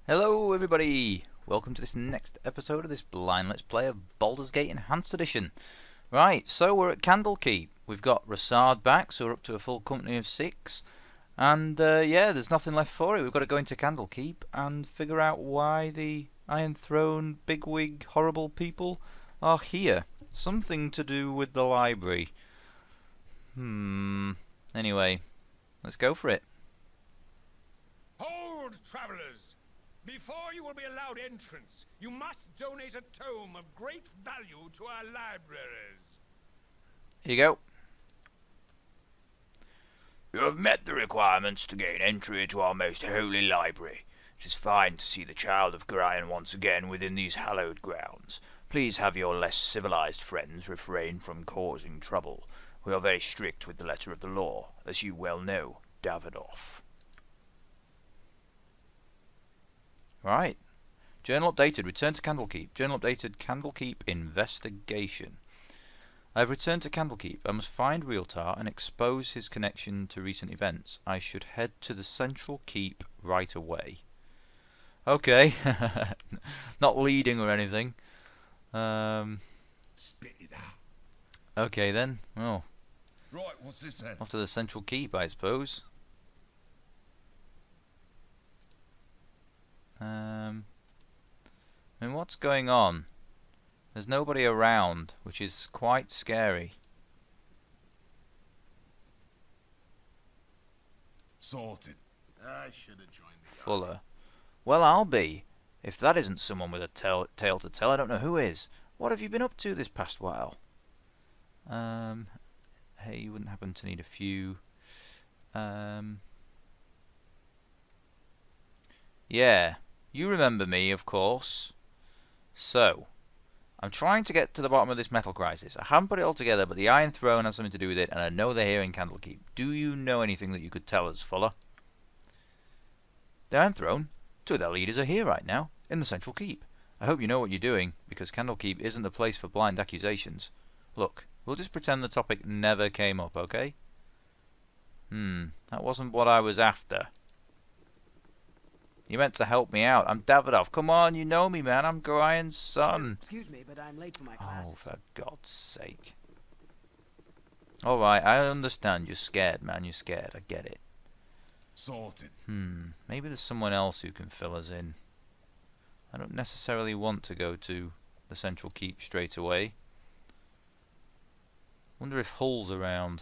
Hello everybody! Welcome to this next episode of this blind let's play of Baldur's Gate Enhanced Edition. Right, so we're at Candlekeep. We've got Rassard back, so we're up to a full company of 6. And yeah, there's nothing left for it. We've got to go into Candlekeep and figure out why the Iron Throne bigwig horrible people are here. Something to do with the library. Anyway, let's go for it. Hold, travelers! Before you will be allowed entrance, you must donate a tome of great value to our libraries. Here you go. You have met the requirements to gain entry to our most holy library. It is fine to see the child of Gorion once again within these hallowed grounds. Please have your less civilized friends refrain from causing trouble. We are very strict with the letter of the law, as you well know, Davidoff. Right. Journal updated. Return to Candlekeep. Journal updated. Candlekeep investigation. I have returned to Candlekeep. I must find Realtar and expose his connection to recent events. I should head to the central keep right away. Okay. Not leading or anything. Spit it out. Okay then. Oh. Right, what's this then? Off to the central keep, I suppose. I mean, what's going on? There's nobody around, which is quite scary. Sorted. I should have joined the Fuller. Well, I'll be. If that isn't someone with a tale to tell, I don't know who is. What have you been up to this past while? Hey, you wouldn't happen to need a few... Yeah, you remember me, of course. So, I'm trying to get to the bottom of this metal crisis. I haven't put it all together, but the Iron Throne has something to do with it, and I know they're here in Candlekeep. Do you know anything that you could tell us, Fuller? The Iron Throne? Two of their leaders are here right now, in the central keep. I hope you know what you're doing, because Candlekeep isn't the place for blind accusations. Look, we'll just pretend the topic never came up, okay? That wasn't what I was after. You meant to help me out. I'm Davidoff. Come on, you know me, man. I'm Gorion's son. Excuse me, but I'm late for my class. Oh, for God's sake. Alright, I understand. You're scared, man. You're scared. I get it. Sorted. Maybe there's someone else who can fill us in. I don't necessarily want to go to the central keep straight away. Wonder if Hull's around.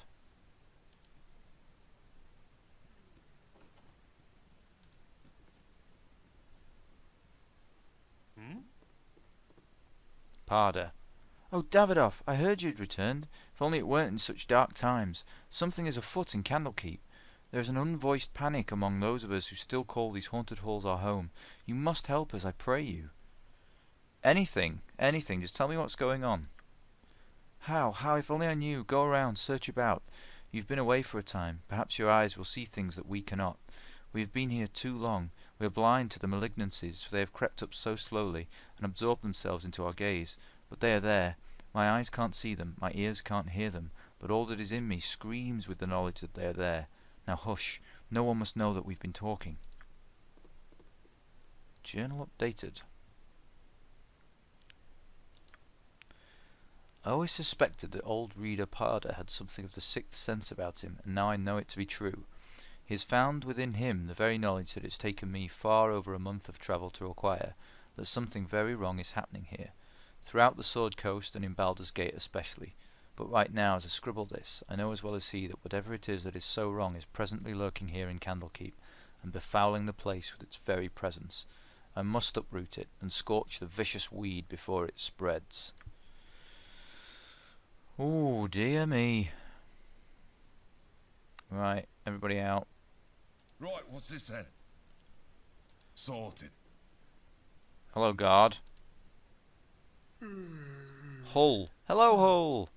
Parda. Oh, Davidoff, I heard you'd returned. If only it weren't in such dark times. Something is afoot in Candlekeep. There is an unvoiced panic among those of us who still call these haunted halls our home. You must help us, I pray you. Anything, just tell me what's going on. How, if only I knew. Go around, search about. You've been away for a time. Perhaps your eyes will see things that we cannot. We have been here too long. We are blind to the malignancies, for they have crept up so slowly, and absorbed themselves into our gaze. But they are there. My eyes can't see them, my ears can't hear them, but all that is in me screams with the knowledge that they are there. Now hush, no one must know that we've been talking. Journal updated. I always suspected that old reader Parda had something of the sixth sense about him, and now I know it to be true. He has found within him the very knowledge that it's taken me far over a month of travel to acquire, that something very wrong is happening here, throughout the Sword Coast and in Baldur's Gate especially. But right now, as I scribble this, I know as well as he that whatever it is that is so wrong is presently lurking here in Candlekeep, and befouling the place with its very presence. I must uproot it, and scorch the vicious weed before it spreads. Oh, dear me. Right, everybody out. Right, what's this then? Sorted. Hello, guard. Hull. Hello, Hull.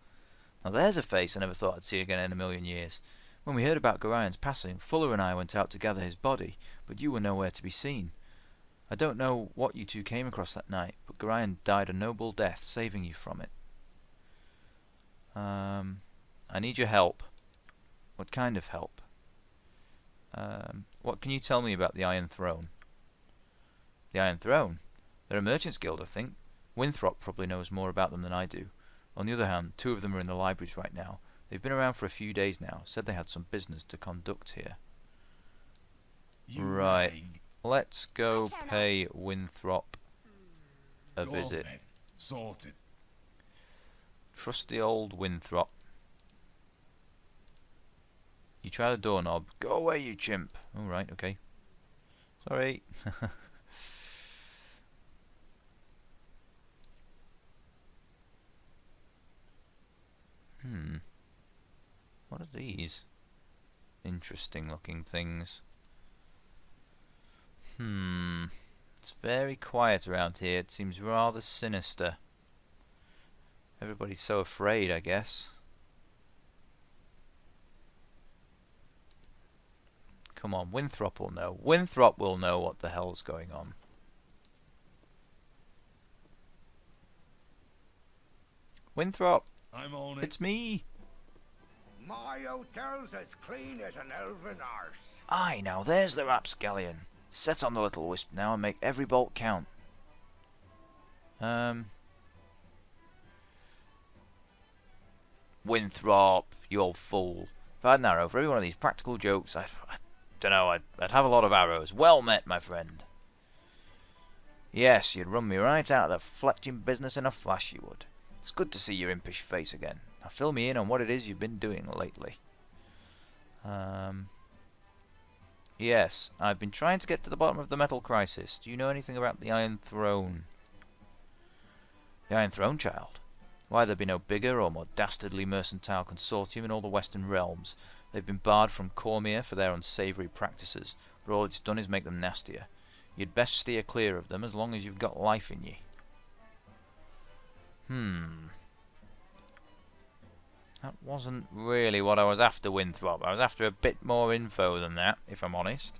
Now there's a face I never thought I'd see again in a million years. When we heard about Gorion's passing, Fuller and I went out to gather his body, but you were nowhere to be seen. I don't know what you two came across that night, but Gorion died a noble death, saving you from it. I need your help. What kind of help? What can you tell me about the Iron Throne? The Iron Throne? They're a merchant's guild, I think. Winthrop probably knows more about them than I do. On the other hand, 2 of them are in the libraries right now. They've been around for a few days now. Said they had some business to conduct here. Right. Let's go pay Winthrop a visit. Then. Sorted. Trusty old Winthrop. You try the doorknob. Go away, you chimp. Alright, okay. Sorry. What are these? Interesting looking things. It's very quiet around here. It seems rather sinister. Everybody's so afraid, I guess. Come on, Winthrop will know. Winthrop will know what the hell's going on. Winthrop! I'm on it. It's me! My hotel's as clean as an elven arse. Aye, now there's the rapscallion. Set on the little wisp now and make every bolt count. Winthrop, you old fool. If I had an arrow for every one of these practical jokes, I don't know, I'd have a lot of arrows. Well met, my friend. Yes, you'd run me right out of the fletching business in a flash, you would. It's good to see your impish face again. Now fill me in on what it is you've been doing lately. Yes, I've been trying to get to the bottom of the metal crisis. Do you know anything about the Iron Throne? The Iron Throne, child? Why, there'd be no bigger or more dastardly mercantile consortium in all the Western realms. They've been barred from Cormier for their unsavoury practices, but all it's done is make them nastier. You'd best steer clear of them as long as you've got life in ye. That wasn't really what I was after, Winthrop. I was after a bit more info than that, if I'm honest.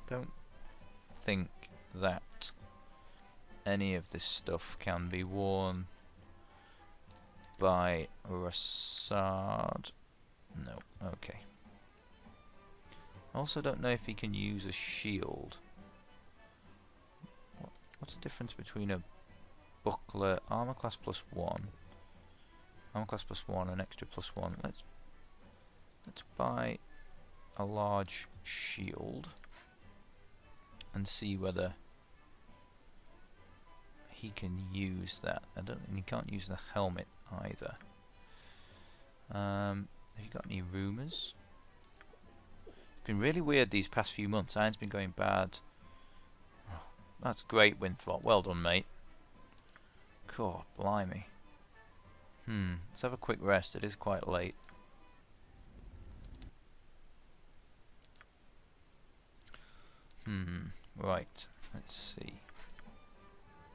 Don't think that any of this stuff can be worn by Rassard. No, okay. I also don't know if he can use a shield. What's the difference between a buckler, armor class +1, armor class +1, and extra +1? Let's buy a large shield and see whether he can use that. And he can't use the helmet either. Have you got any rumours? It's been really weird these past few months. Iron's been going bad. Oh, that's great, Winthrop. Well done, mate. God, blimey. Let's have a quick rest. It is quite late. Right. Let's see.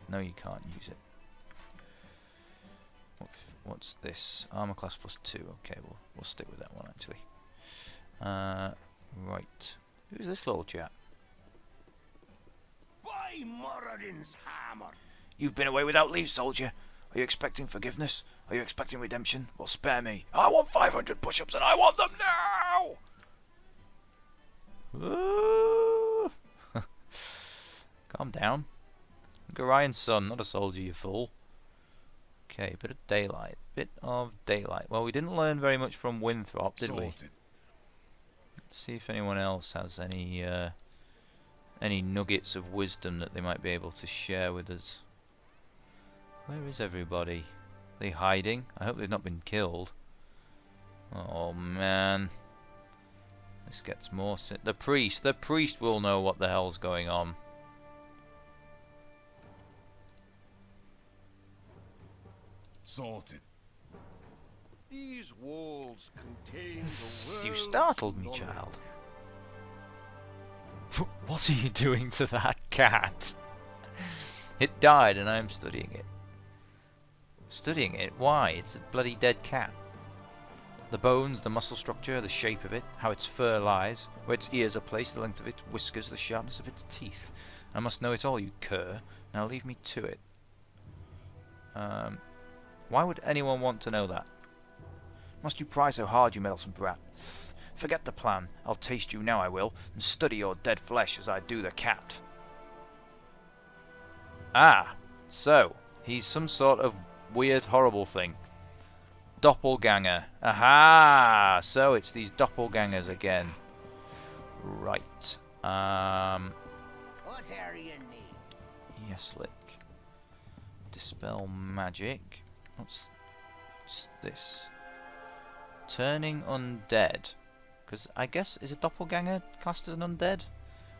No, you can't use it. What's this? Armor class +2. Okay, we'll stick with that one actually. Right. Who's this little chap? By Moradin's hammer! You've been away without leave, soldier. Are you expecting forgiveness? Are you expecting redemption? Well, spare me. I want 500 push-ups and I want them now! Calm down. Gorian's son, not a soldier, you fool. Okay, bit of daylight. Well, we didn't learn very much from Winthrop, did we? Let's see if anyone else has any nuggets of wisdom that they might be able to share with us. Where is everybody? Are they hiding? I hope they've not been killed. Oh man. This gets more the priest will know what the hell's going on. Sorted. These walls contain the You world's startled me, knowledge. child. What are you doing to that cat? It died and I am studying it. Studying it? Why? It's a bloody dead cat. The bones, the muscle structure, the shape of it, how its fur lies, where its ears are placed, the length of its whiskers, the sharpness of its teeth. I must know it all, you cur. Now leave me to it. Why would anyone want to know that? Must you pry so hard, you meddlesome brat? Forget the plan. I'll taste you now, I will, and study your dead flesh as I do the cat. Ah, so, he's some sort of weird, horrible thing. Doppelganger. Aha! So, it's these doppelgangers again. Right. What area need? Yes, Lick. Dispel magic. What's this? Turning undead. Because I guess, is a doppelganger classed as an undead?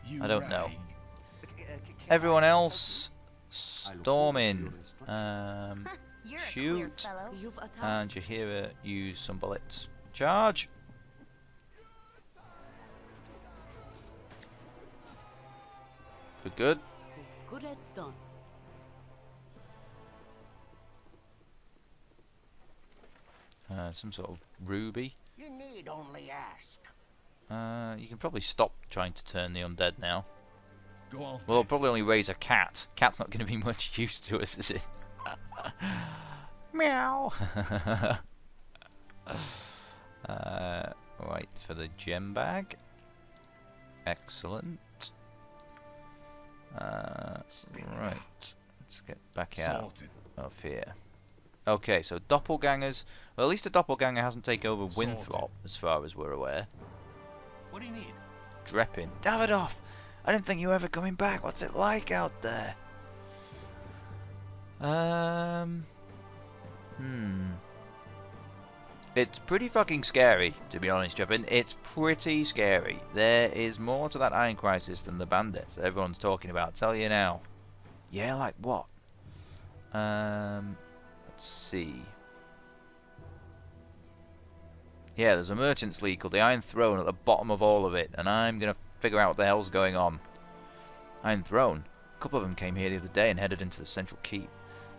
You I don't know. rang. Everyone else, storming. You're a queer Shoot. fellow. You've attacked. And Jahira use some bullets. Charge! Good, good. As good as done. Some sort of ruby. You need only ask. You can probably stop trying to turn the undead now. Go on. Well, it'll probably only raise a cat. Cat's not going to be much use to us, is it? Meow. Right, for the gem bag. Excellent. Right, let's get back out Sorted. of here. Okay, so doppelgangers. Well, at least a doppelganger hasn't taken over Sorted. Winthrop, as far as we're aware. What do you need? Dreppin. Davidoff! I didn't think you were ever coming back. What's it like out there? It's pretty fucking scary, to be honest, Dreppin. It's pretty scary. There is more to that Iron Crisis than the bandits that everyone's talking about. Tell you now. Yeah, like what? Let's see. Yeah, there's a Merchant's League called the Iron Throne at the bottom of all of it, and I'm gonna figure out what the hell's going on. Iron Throne? A couple of them came here the other day and headed into the central keep.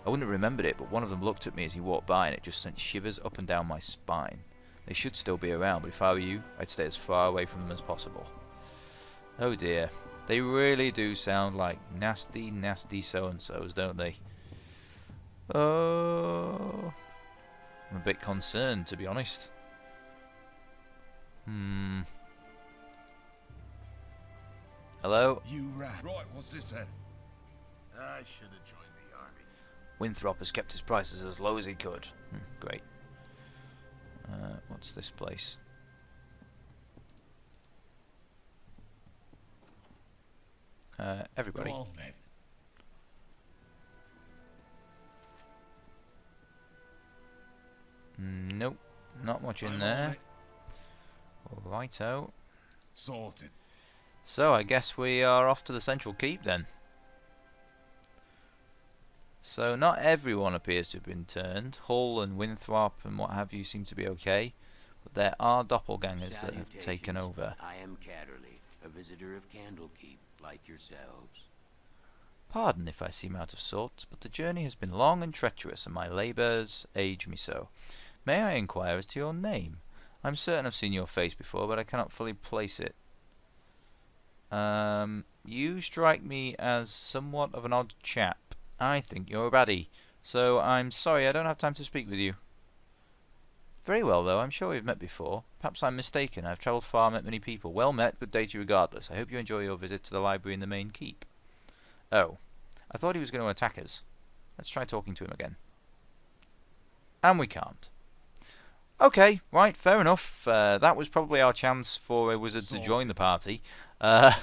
I wouldn't have remembered it, but one of them looked at me as he walked by and it just sent shivers up and down my spine. They should still be around, but if I were you, I'd stay as far away from them as possible. Oh dear. They really do sound like nasty, nasty so-and-sos, don't they? Oh, I'm a bit concerned, to be honest. Hello? You rang. Right, what's this then? I should have joined the army. Winthrop has kept his prices as low as he could. Great. What's this place? Everybody. Go on then. Nope, not much in I'm there. on it. Righto. Sorted. So I guess we are off to the central keep then. So not everyone appears to have been turned. Hull and Winthrop and what have you seem to be okay. But there are doppelgangers that have taken over. I am Catterley, a visitor of Candlekeep, like yourselves. Pardon if I seem out of sorts, but the journey has been long and treacherous, and my labours age me so. May I inquire as to your name? I'm certain I've seen your face before, but I cannot fully place it. You strike me as somewhat of an odd chap. I think you're a baddie, so I'm sorry I don't have time to speak with you. Very well, though. I'm sure we've met before. Perhaps I'm mistaken. I've travelled far, met many people. Well met. Good day to you regardless. I hope you enjoy your visit to the library in the main keep. Oh. I thought he was going to attack us. Let's try talking to him again. And we can't. Okay, right, fair enough. That was probably our chance for a wizard to join the party. And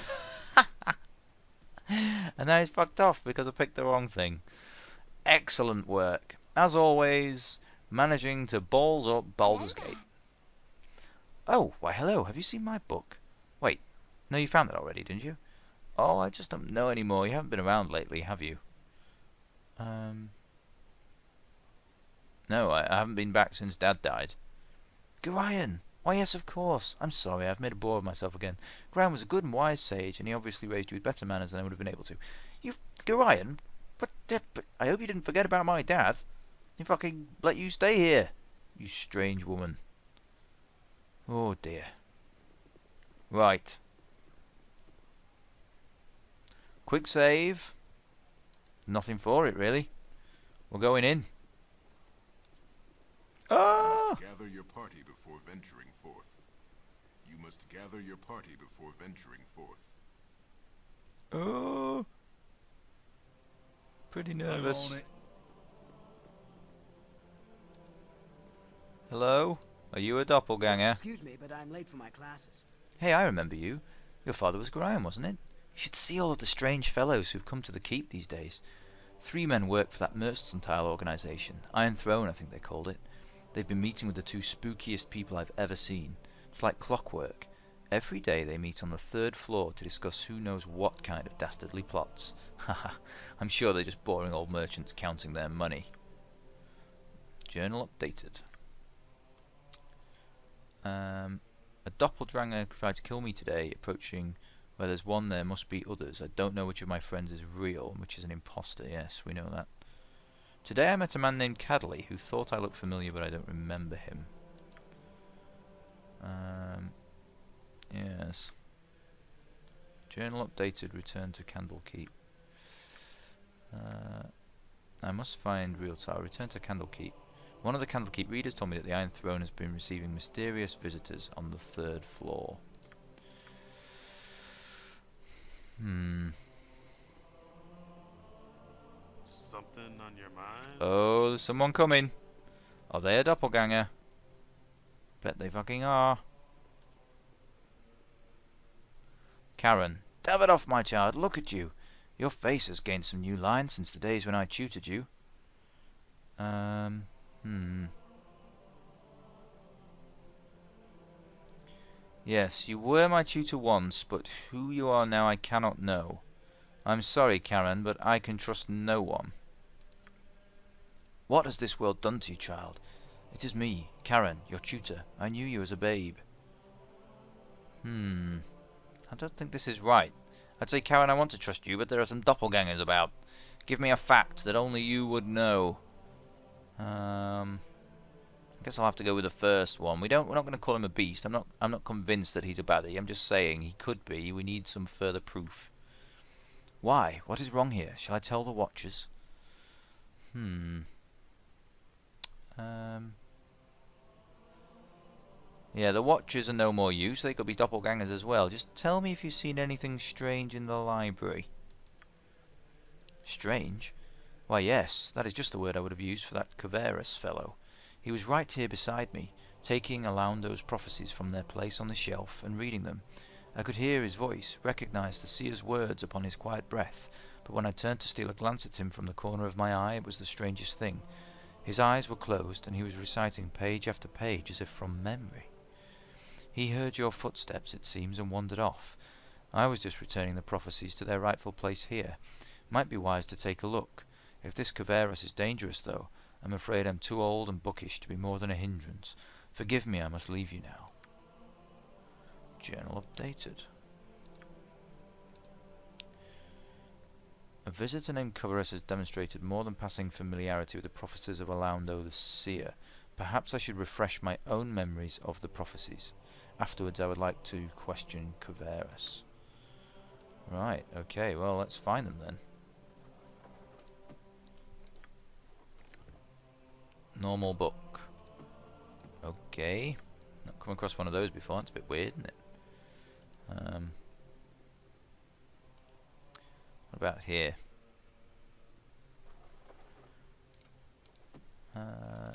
now he's fucked off because I picked the wrong thing. Excellent work. As always, managing to balls up Baldur's Gate. Oh, why hello, have you seen my book? Wait, no, you found it already, didn't you? Oh, I just don't know anymore. You haven't been around lately, have you? No, I haven't been back since Dad died. Gorion! Why, yes, of course. I'm sorry, I've made a bore of myself again. Gorion was a good and wise sage, and he obviously raised you with better manners than I would have been able to. Gorion? But I hope you didn't forget about my dad. He fucking let you stay here. You strange woman. Oh, dear. Right. Quick save. Nothing for it, really. We're going in. Ah! Gather your party before venturing forth. You must gather your party before venturing forth. Oh, pretty nervous. I'm on it. Hello? Are you a doppelganger? Excuse me, but I'm late for my classes. Hey, I remember you. Your father was Graham, wasn't it? You should see all of the strange fellows who've come to the keep these days. 3 men work for that mercantile organisation. Iron Throne, I think they called it. They've been meeting with the 2 spookiest people I've ever seen. It's like clockwork. Every day they meet on the 3rd floor to discuss who knows what kind of dastardly plots. Haha, I'm sure they're just boring old merchants counting their money. Journal updated. A doppelganger tried to kill me today, approaching where there's one there must be others. I don't know which of my friends is real and which is an imposter. Yes, we know that. Today I met a man named Cadley who thought I looked familiar, but I don't remember him. Yes. Journal updated, return to Candlekeep. I must find Real Tower, return to Candlekeep. One of the Candlekeep readers told me that the Iron Throne has been receiving mysterious visitors on the 3rd floor. Something on your mind? Oh, there's someone coming. Are they a doppelganger? Bet they fucking are. Karen. Davidoff, my child, look at you. Your face has gained some new lines since the days when I tutored you. Yes, you were my tutor once, but who you are now I cannot know. I'm sorry, Karen, but I can trust no one. What has this world done to you, child? It is me, Karen, your tutor. I knew you as a babe. I don't think this is right. I'd say, Karen, I want to trust you, but there are some doppelgangers about. Give me a fact that only you would know. I guess I'll have to go with the first one. We're not going to call him a beast. I'm not convinced that he's a baddie. I'm just saying he could be. We need some further proof. Why? What is wrong here? Shall I tell the Watchers? Yeah, the Watchers are no more use. They could be doppelgangers as well. Just tell me if you've seen anything strange in the library. Strange? Why, yes. That is just the word I would have used for that Caverus fellow. He was right here beside me, taking Alaundo's prophecies from their place on the shelf and reading them. I could hear his voice, recognize the seer's words upon his quiet breath, but when I turned to steal a glance at him from the corner of my eye, it was the strangest thing. His eyes were closed, and he was reciting page after page as if from memory. He heard your footsteps, it seems, and wandered off. I was just returning the prophecies to their rightful place here. Might be wise to take a look. If this Caverus is dangerous, though, I'm afraid I'm too old and bookish to be more than a hindrance. Forgive me, I must leave you now. Journal updated. A visitor named Caverus has demonstrated more than passing familiarity with the prophecies of Alaundo the Seer. Perhaps I should refresh my own memories of the prophecies. Afterwards I would like to question Caverus. Right, okay, well let's find them then. Normal book. Okay. Not come across one of those before, it's a bit weird, isn't it? What about here?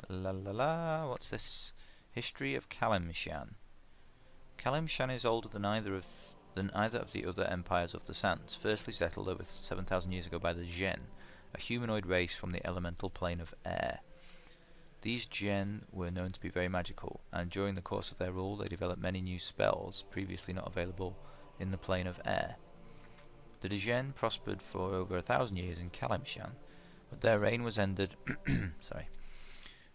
La la la, what's this? History of Kalimshan. Kalimshan is older than either of the other empires of the sands, firstly settled over 7,000 years ago by the Gen, a humanoid race from the elemental plane of air. These Gen were known to be very magical, and during the course of their rule they developed many new spells previously not available in the plane of air. The Gen prospered for over 1,000 years in Kalimshan, but their reign was ended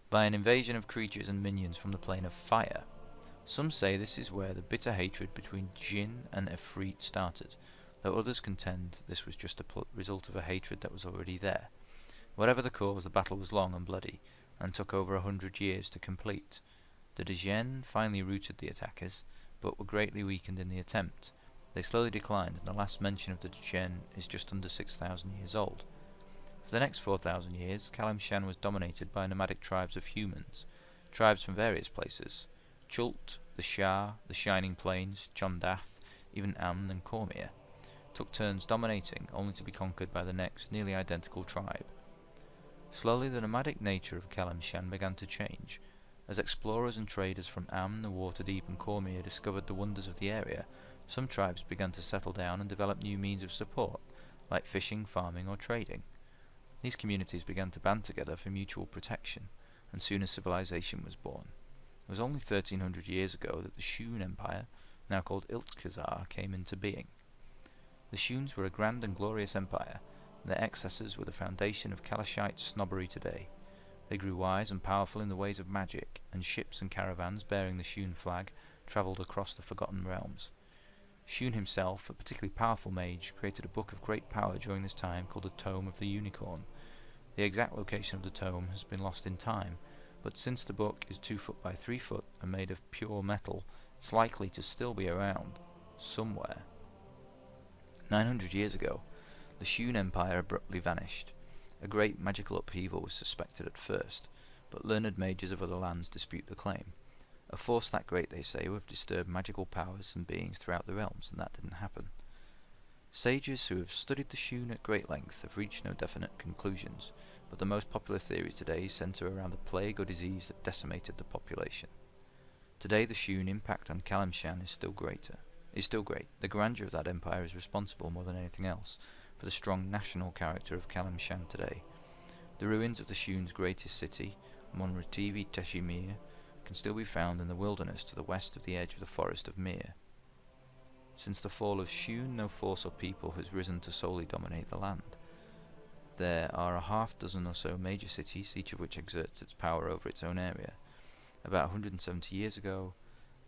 by an invasion of creatures and minions from the plane of fire. Some say this is where the bitter hatred between Jinn and Efreet started, though others contend this was just a result of a hatred that was already there. Whatever the cause, the battle was long and bloody, and took over 100 years to complete. The Degen finally routed the attackers, but were greatly weakened in the attempt. They slowly declined, and the last mention of the Degen is just under 6,000 years old. For the next 4,000 years, Kalimshan was dominated by nomadic tribes of humans, tribes from various places. Chult, the Shah, the Shining Plains, Chondath, even Amn and Cormier took turns dominating, only to be conquered by the next, nearly identical tribe. Slowly the nomadic nature of Kalemshan began to change. As explorers and traders from Amn, the Waterdeep and Cormier discovered the wonders of the area, some tribes began to settle down and develop new means of support, like fishing, farming or trading. These communities began to band together for mutual protection, and soon a civilization was born. It was only 1300 years ago that the Shun Empire, now called Iltkazar, came into being. The Shuns were a grand and glorious empire, and their excesses were the foundation of Kalashite snobbery today. They grew wise and powerful in the ways of magic, and ships and caravans bearing the Shun flag travelled across the Forgotten Realms. Shun himself, a particularly powerful mage, created a book of great power during this time called the Tome of the Unicorn. The exact location of the tome has been lost in time, but since the book is 2 foot by 3 foot and made of pure metal, it's likely to still be around, somewhere. 900 years ago, the Shun Empire abruptly vanished. A great magical upheaval was suspected at first, but learned mages of other lands dispute the claim. A force that great, they say, would have disturbed magical powers and beings throughout the realms, and that didn't happen. Sages who have studied the Shun at great length have reached no definite conclusions, but the most popular theories today centre around a plague or disease that decimated the population. Today the Shun impact on Kalemshan is still great. The grandeur of that empire is responsible more than anything else for the strong national character of Kalemshan today. The ruins of the Shun's greatest city, Monrativi Teshimir, can still be found in the wilderness to the west of the edge of the forest of Mir. Since the fall of Shun, no force or people has risen to solely dominate the land. There are a half dozen or so major cities, each of which exerts its power over its own area. About 170 years ago,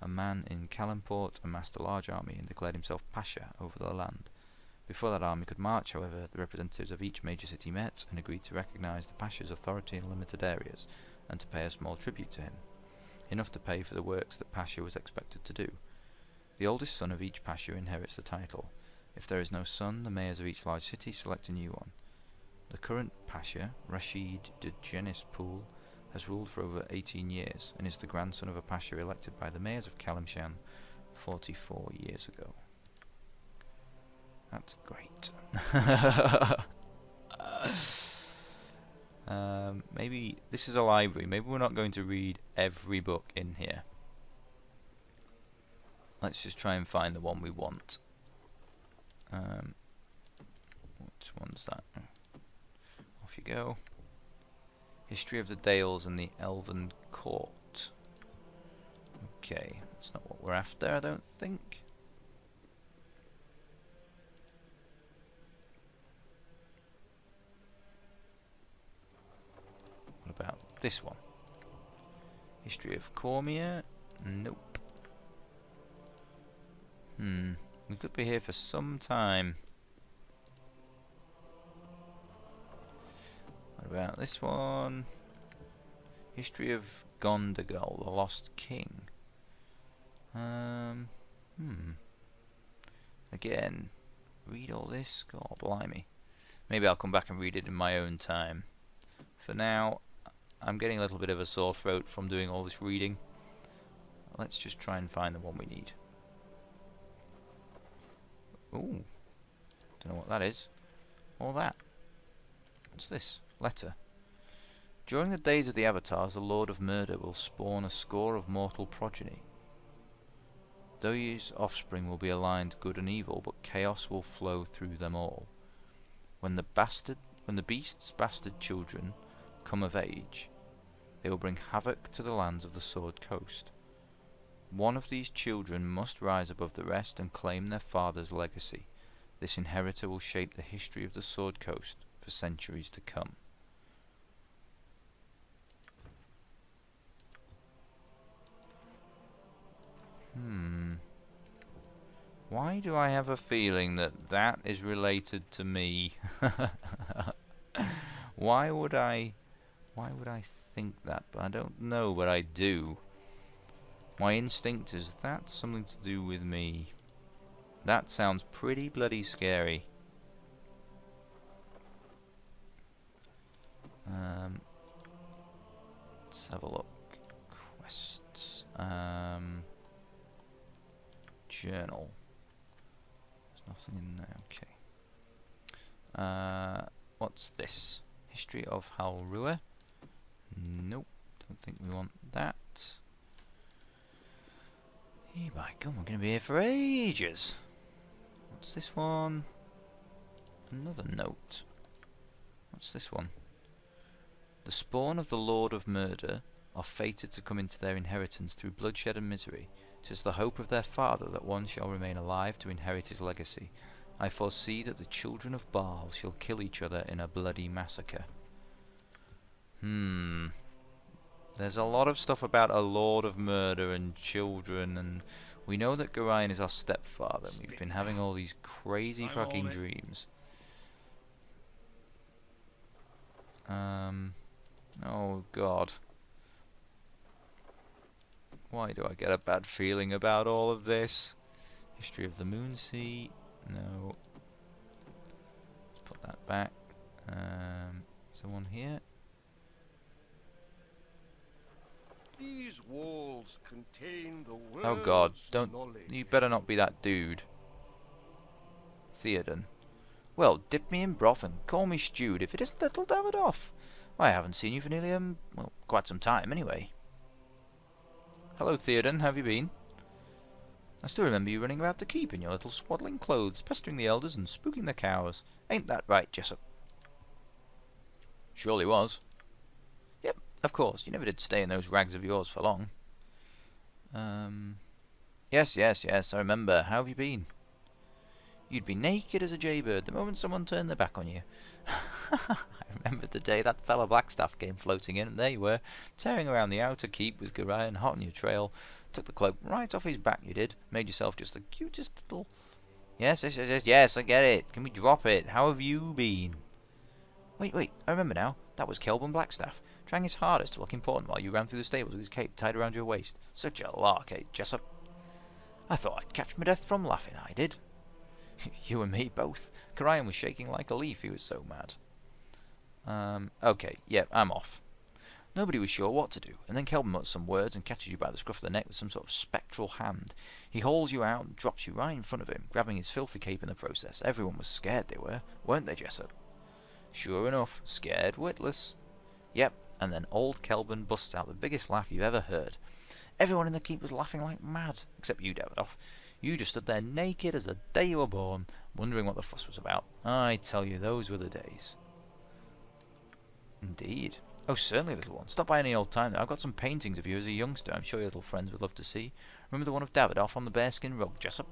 a man in Kalemport amassed a large army and declared himself Pasha over the land. Before that army could march, however, the representatives of each major city met and agreed to recognize the Pasha's authority in limited areas and to pay a small tribute to him, enough to pay for the works that Pasha was expected to do. The oldest son of each Pasha inherits the title. If there is no son, the mayors of each large city select a new one. The current Pasha, Rashid de Genispool, has ruled for over 18 years and is the grandson of a Pasha elected by the mayors of Kalemshan 44 years ago. That's great. Maybe this is a library. Maybe we're not going to read every book in here. Let's just try and find the one we want. Which one's that? Off you go. History of the Dales and the Elven Court. Okay, that's not what we're after, I don't think. What about this one? History of Cormier? Nope. We could be here for some time. What about this one? History of Gondagal, the Lost King. Again, read all this? God blimey. Maybe I'll come back and read it in my own time. For now, I'm getting a little bit of a sore throat from doing all this reading. Let's just try and find the one we need. Ooh, don't know what that is. Or that. What's this? Letter. During the days of the Avatars, the Lord of Murder will spawn a score of mortal progeny. Those offspring will be aligned good and evil, but chaos will flow through them all. When the beast's bastard children come of age, they will bring havoc to the lands of the Sword Coast. One of these children must rise above the rest and claim their father's legacy. This inheritor will shape the history of the Sword Coast for centuries to come. Why do I have a feeling that that is related to me? Why would I think that? But I don't know, but I do. My instinct is that's something to do with me. That sounds pretty bloody scary. Let's have a look. Quests. Journal. There's nothing in there. Okay. What's this? History of Halrua? Nope. Don't think we want that. Hey, my God, we're going to be here for ages. What's this one? Another note. What's this one? The spawn of the Lord of Murder are fated to come into their inheritance through bloodshed and misery. 'Tis the hope of their father that one shall remain alive to inherit his legacy. I foresee that the children of Baal shall kill each other in a bloody massacre. There's a lot of stuff about a Lord of Murder and children, and we know that Gorion is our stepfather, and we've been having all these crazy fucking dreams. Oh God. Why do I get a bad feeling about all of this? History of the Moonsea. No. Let's put that back. Is there one here? These walls contain the world's Oh God, don't. knowledge. You better not be that dude. Theoden. Well, dip me in broth and call me stewed if it isn't little Davidoff. I haven't seen you for nearly, well, quite some time anyway. Hello Theoden, how have you been? I still remember you running about the keep in your little swaddling clothes, pestering the elders and spooking the cows. Ain't that right, Jessup? Surely was. Yep, of course, you never did stay in those rags of yours for long. Yes, I remember. How have you been? You'd be naked as a jaybird the moment someone turned their back on you. I remember the day that fella Blackstaff came floating in, and there you were, tearing around the outer keep with Gorion hot on your trail. Took the cloak right off his back, you did. Made yourself just the cutest little... Yes, I get it. Can we drop it? How have you been? Wait, I remember now. That was Kelvin Blackstaff, trying his hardest to look important while you ran through the stables with his cape tied around your waist. Such a lark, eh, Jessup? I thought I'd catch my death from laughing, I did. You and me both. Gorion was shaking like a leaf, he was so mad. Okay, yeah, I'm off. Nobody was sure what to do, and then Kelvin mutters some words and catches you by the scruff of the neck with some sort of spectral hand. He hauls you out and drops you right in front of him, grabbing his filthy cape in the process. Everyone was scared, they were, weren't they, Jessup? Sure enough, scared witless. Yep, and then old Kelvin busts out the biggest laugh you've ever heard. Everyone in the keep was laughing like mad, except you, Davidoff. You just stood there naked as the day you were born, wondering what the fuss was about. I tell you, those were the days. Indeed. Oh, certainly, little one. Stop by any old time, though. I've got some paintings of you as a youngster I'm sure your little friends would love to see. Remember the one of Davidoff on the bearskin rug, Jessup?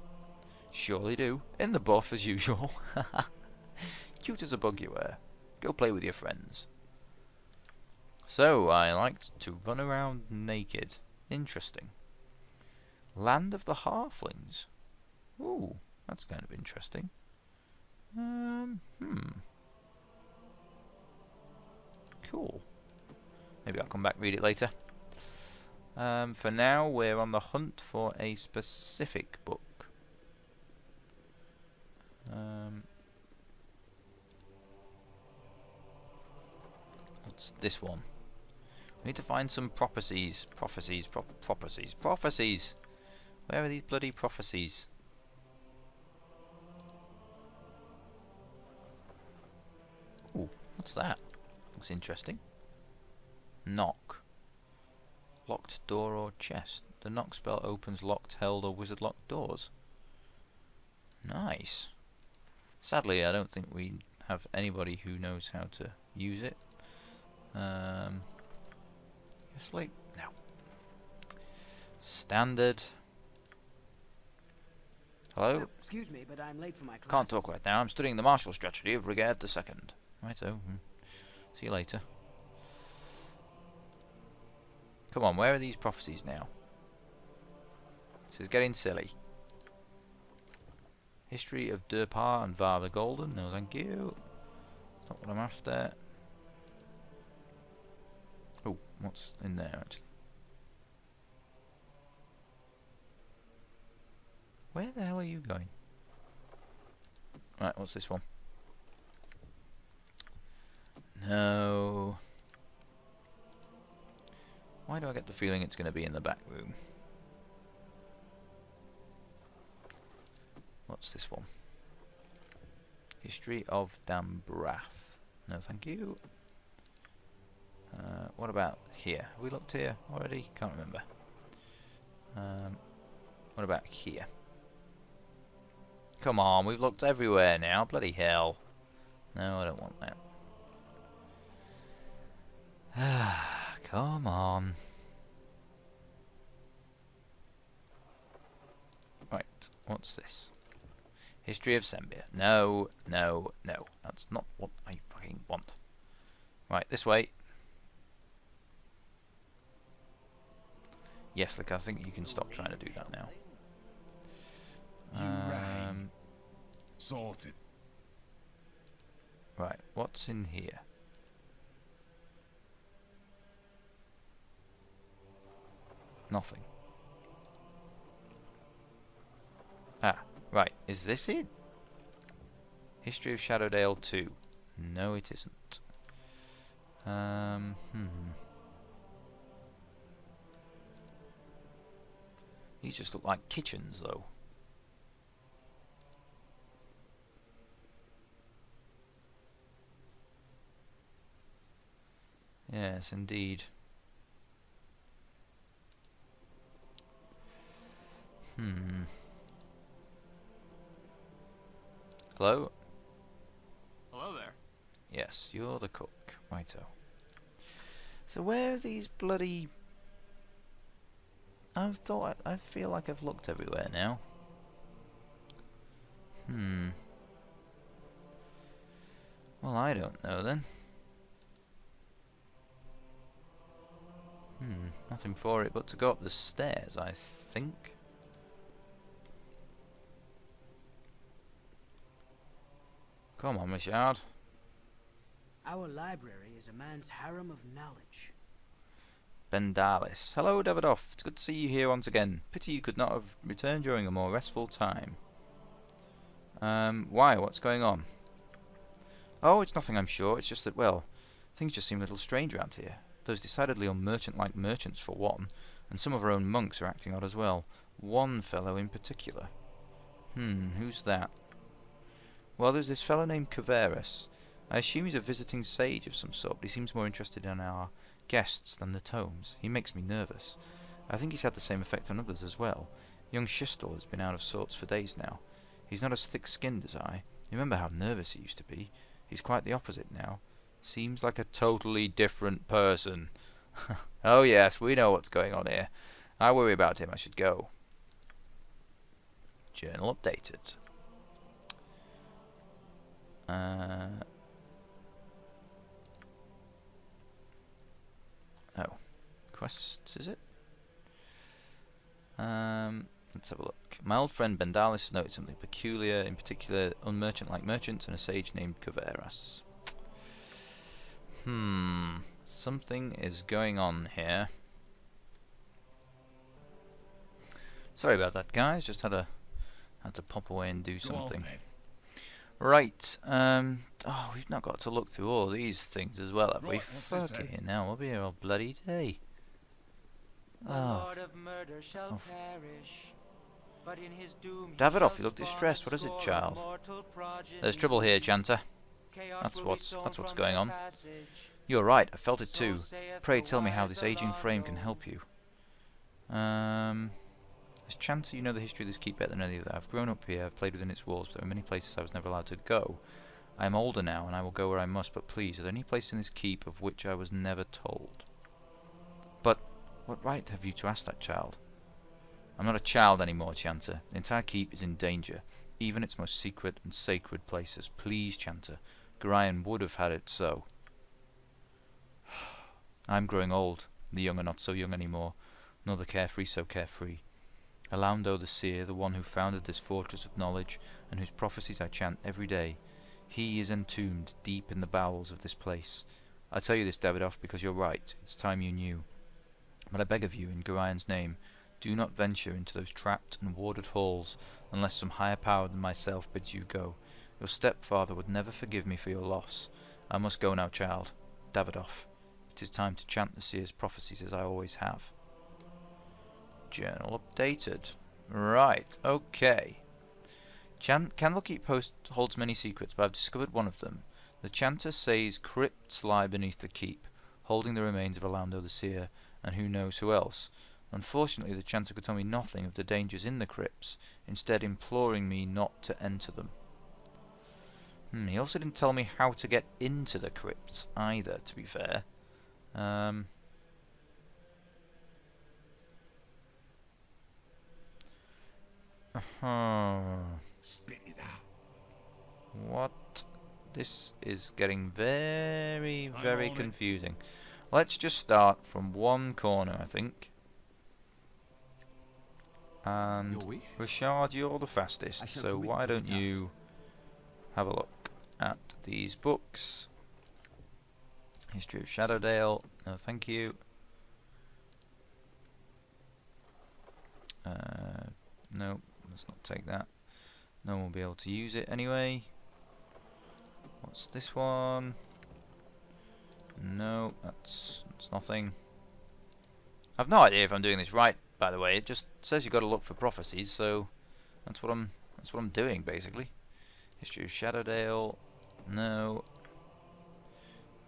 Surely do. In the buff, as usual. Cute as a bug you were. Go play with your friends. So, I liked to run around naked. Interesting. Land of the Halflings. Ooh, that's kind of interesting. Cool. Maybe I'll come back and read it later. For now, we're on the hunt for a specific book. What's this one? We need to find some prophecies. Prophecies. Where are these bloody prophecies? Ooh, what's that? Looks interesting. Knock. Locked door or chest. The knock spell opens locked, held, or wizard-locked doors. Nice. Sadly, I don't think we have anybody who knows how to use it. Sleep? No. Standard. Hello? Excuse me, but I'm late for my class. Can't talk right now. I'm studying the martial strategy of Regard the Second. Righto. See you later. Come on, where are these prophecies now? This is getting silly. History of Durpar and Var the Golden. No, thank you. That's not what I'm after. Oh, what's in there actually? Where the hell are you going? Right, what's this one? No. Why do I get the feeling it's going to be in the back room? What's this one? History of Dambrath. No, thank you. What about here? Have we looked here already? Can't remember. What about here? Come on, we've looked everywhere now. Bloody hell. No, I don't want that. Come on. Right, what's this? History of Zambia. No, no, no. That's not what I fucking want. Right, this way. Yes, look, I think you can stop trying to do that now. Sorted. Right, what's in here? Nothing. Ah, right, is this it? History of Shadowdale 2. No, it isn't. These just look like kitchens, though. Yes, indeed. Hello? Hello there. Yes, you're the cook. Righto. So where are these bloody... I feel like I've looked everywhere now. Well, I don't know then. Nothing for it but to go up the stairs, I think. Come on, Richard. Our library is a man's harem of knowledge. Bendalis. Hello, Davidoff. It's good to see you here once again. Pity you could not have returned during a more restful time. Why? What's going on? Oh, it's nothing, I'm sure. It's just that, well, things just seem a little strange around here. Those decidedly unmerchant-like merchants, for one, and some of our own monks are acting odd as well. One fellow in particular. Who's that? Well, there's this fellow named Caverus. I assume he's a visiting sage of some sort, but he seems more interested in our guests than the tomes. He makes me nervous. I think he's had the same effect on others as well. Young Shistel has been out of sorts for days now. He's not as thick-skinned as I. You remember how nervous he used to be? He's quite the opposite now. Seems like a totally different person. Oh yes, we know what's going on here. I worry about him, I should go. Journal updated. Oh. Quests, is it? Let's have a look. My old friend Bendalis has noted something peculiar, in particular unmerchant-like merchants and a sage named Caverus. Something is going on here. Sorry about that, guys. Just had to pop away and do something. Right. Oh, we've not got to look through all these things as well, have we? Fucking hell, we'll be here all bloody day. Lord of murder shall perish, but in his doom Davidoff, you look distressed. What is it, child? There's trouble here, Chanter. That's what's going on. You're right, I felt it too. Pray tell me how this aging frame can help you. As Chanter, you know the history of this keep better than any other. I've grown up here, I've played within its walls, but there are many places I was never allowed to go. I am older now, and I will go where I must, but please, are there any places in this keep of which I was never told? But what right have you to ask that, child? I'm not a child anymore, Chanter. The entire keep is in danger, even its most secret and sacred places. Please, Chanter. Gorion would have had it so. I'm growing old. The young are not so young anymore, nor the carefree so carefree. Alaundo the seer, the one who founded this fortress of knowledge, and whose prophecies I chant every day, he is entombed deep in the bowels of this place. I tell you this, Davidoff, because you're right. It's time you knew. But I beg of you, in Gorion's name, do not venture into those trapped and warded halls unless some higher power than myself bids you go. Your stepfather would never forgive me for your loss. I must go now, child. Davidoff. It is time to chant the seer's prophecies as I always have. Journal updated. Right, okay. Candlekeep Post holds many secrets, but I've discovered one of them. The chanter says crypts lie beneath the keep, holding the remains of Orlando the Seer, and who knows who else. Unfortunately, the chanter could tell me nothing of the dangers in the crypts, instead imploring me not to enter them. He also didn't tell me how to get into the crypts either, to be fair. Spit it out. What? This is getting very, very confusing. Let's just start from one corner, I think. And Rashard, you're the fastest, so why don't you have a look at these books? History of Shadowdale, no thank you. No, let's not take that. No one will be able to use it anyway. What's this one? No, that's nothing. I've no idea if I'm doing this right, by the way. It just says you've got to look for prophecies, so that's what I'm doing basically. History of Shadowdale, no.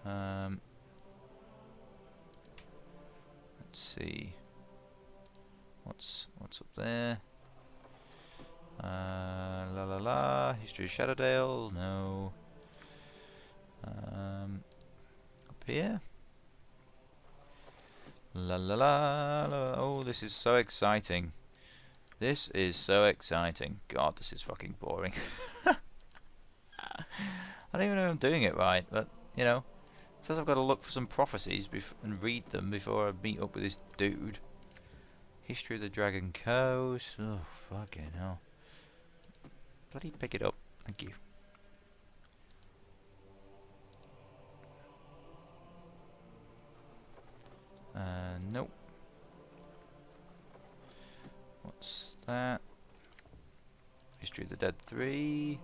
Let's see. What's up there? La la la. History of Shadowdale, no. Up here. La la la la. Oh, this is so exciting. This is so exciting. God, this is fucking boring. I don't even know if I'm doing it right, but you know, it says I've got to look for some prophecies and read them before I meet up with this dude. History of the Dragon Coast. Oh, fucking hell. Bloody pick it up. Thank you. Nope. What's that? History of the Dead 3.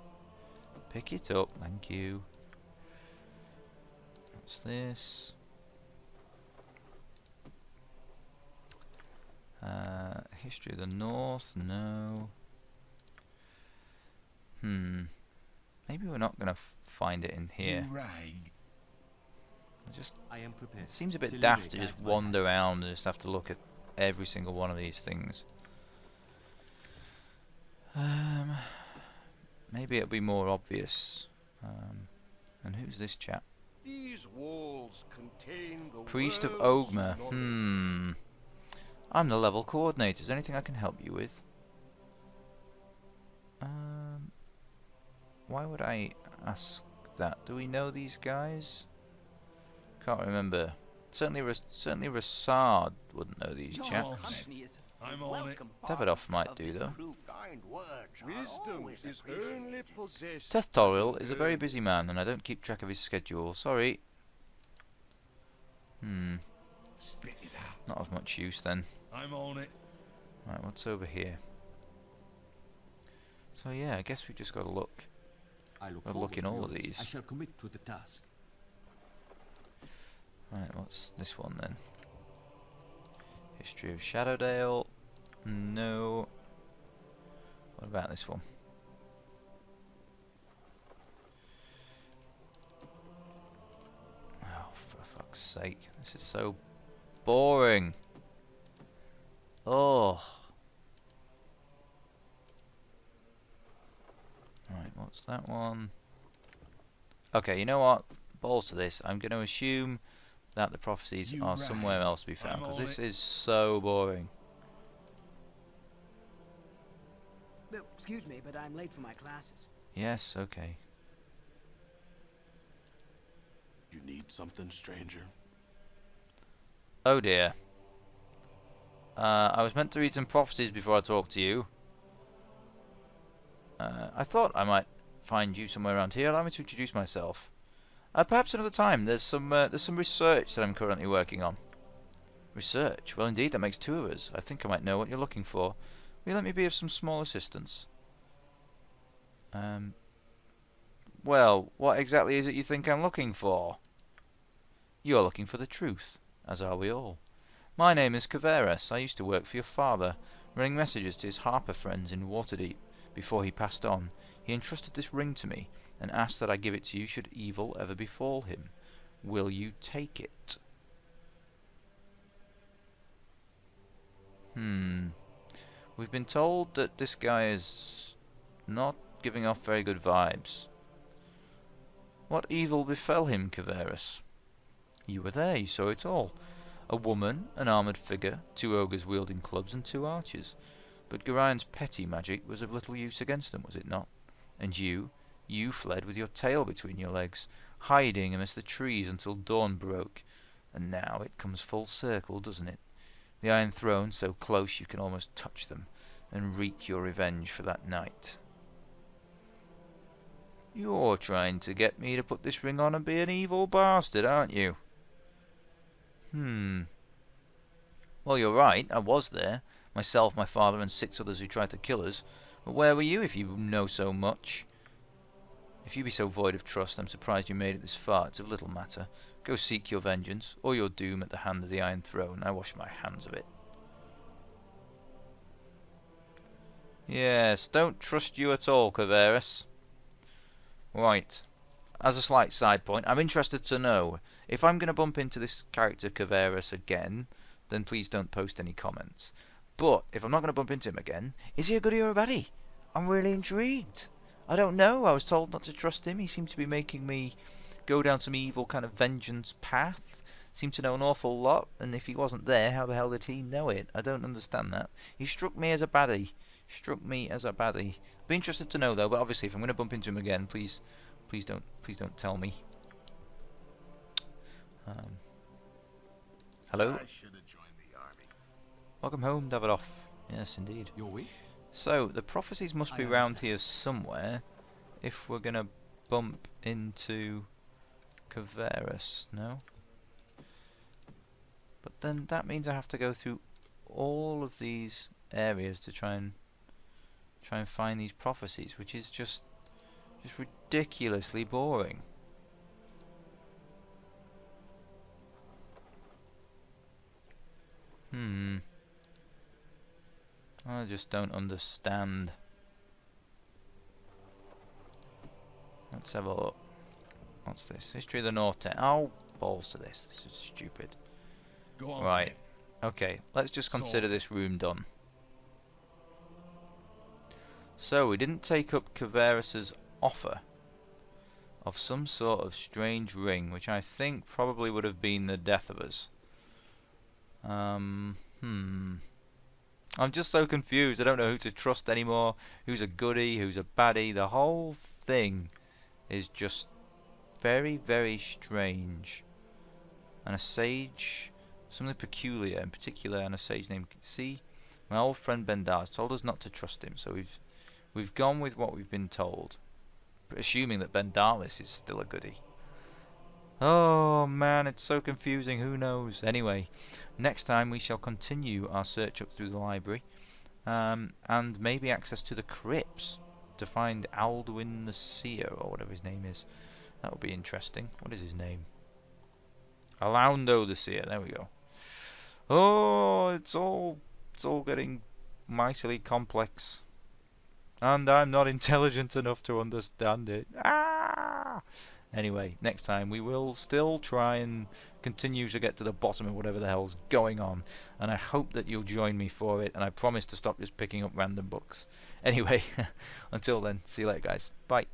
Pick it up, thank you. What's this? History of the North, no. Maybe we're not gonna find it in here. It seems a bit daft to just wander around and just have to look at every single one of these things. Maybe it'll be more obvious. And who's this chap? These walls contain the Priest of world's Ogma. knowledge. I'm the level coordinator. Is there anything I can help you with? Why would I ask that? Do we know these guys? Can't remember. Certainly Rassard wouldn't know these chaps. I'm on it. Davidoff might do though. Wisdom is only possessed. Tethtoriel is a very busy man, and I don't keep track of his schedule. Sorry. Spit it out. Not of much use then. I'm on it. Right, what's over here? So yeah, I guess we just got to look. Got to look in all of these. I shall commit to the task. Right, what's this one then? History of Shadowdale. No. What about this one? Oh, for fuck's sake. This is so boring. Oh. Right, what's that one? Okay, you know what? Balls to this. I'm going to assume that the prophecies are somewhere else to be found, because this is so boring. Excuse me, but I'm late for my classes. Yes, okay. You need something, stranger? Oh dear. I was meant to read some prophecies before I talked to you. I thought I might find you somewhere around here. Allow me to introduce myself. Perhaps another time. There's some research that I'm currently working on. Research? Well, indeed, that makes two of us. I think I might know what you're looking for. Will you let me be of some small assistance? Well, what exactly is it you think I'm looking for? You are looking for the truth, as are we all. My name is Caveras. I used to work for your father, running messages to his Harper friends in Waterdeep, before he passed on, he entrusted this ring to me, and asked that I give it to you should evil ever befall him. Will you take it? We've been told that this guy is not giving off very good vibes. What evil befell him, Caverus? You were there, you saw it all. A woman, an armoured figure, 2 ogres wielding clubs, and 2 archers. But Gorian's petty magic was of little use against them, was it not? And you fled with your tail between your legs, hiding amidst the trees until dawn broke. And now it comes full circle, doesn't it? The Iron Throne so close you can almost touch them, and wreak your revenge for that night. You're trying to get me to put this ring on and be an evil bastard, aren't you? Well, you're right, I was there. Myself, my father, and 6 others who tried to kill us. But where were you if you know so much? If you be so void of trust, I'm surprised you made it this far. It's of little matter. Go seek your vengeance, or your doom at the hand of the Iron Throne. I wash my hands of it. Yes, don't trust you at all, Caverus. Right. As a slight side point, I'm interested to know, if I'm going to bump into this character Caverus again, then please don't post any comments. But if I'm not going to bump into him again, is he a goodie or a baddie? I'm really intrigued. I don't know. I was told not to trust him. He seemed to be making me go down some evil kind of vengeance path. Seemed to know an awful lot, and if he wasn't there, how the hell did he know it? I don't understand that. He struck me as a baddie. Be interested to know though. But obviously, if I'm going to bump into him again, please don't tell me. Hello. I should have joined the army. Welcome home, Davidoff. Yes, indeed. Your wish? So, the prophecies must be round here somewhere if we're going to bump into Caverus, no? But then that means I have to go through all of these areas to try and find these prophecies, which is just ridiculously boring. I just don't understand. Let's have a look. What's this? History of the North 10. Oh, balls to this. This is stupid. Go on. Right. Okay, let's just consider this room done. So, we didn't take up Caverus's offer of some sort of strange ring, which I think probably would have been the death of us. I'm just so confused. I don't know who to trust anymore. Who's a goodie, who's a baddie. The whole thing is just very, very strange. And a sage, something peculiar, in particular, and a sage named... See, my old friend Baldur has told us not to trust him, so we've gone with what we've been told, assuming that Baldur is still a goodie. Oh man, it's so confusing, who knows? Anyway, next time we shall continue our search up through the library, and maybe access to the crypts to find Alduin the Seer, or whatever his name is. That would be interesting. What is his name? Alaundo the Seer, there we go. Oh, it's all getting mightily complex. And I'm not intelligent enough to understand it. Anyway, next time we will still try and continue to get to the bottom of whatever the hell's going on. And I hope that you'll join me for it. And I promise to stop just picking up random books. Anyway, until then, see you later guys. Bye.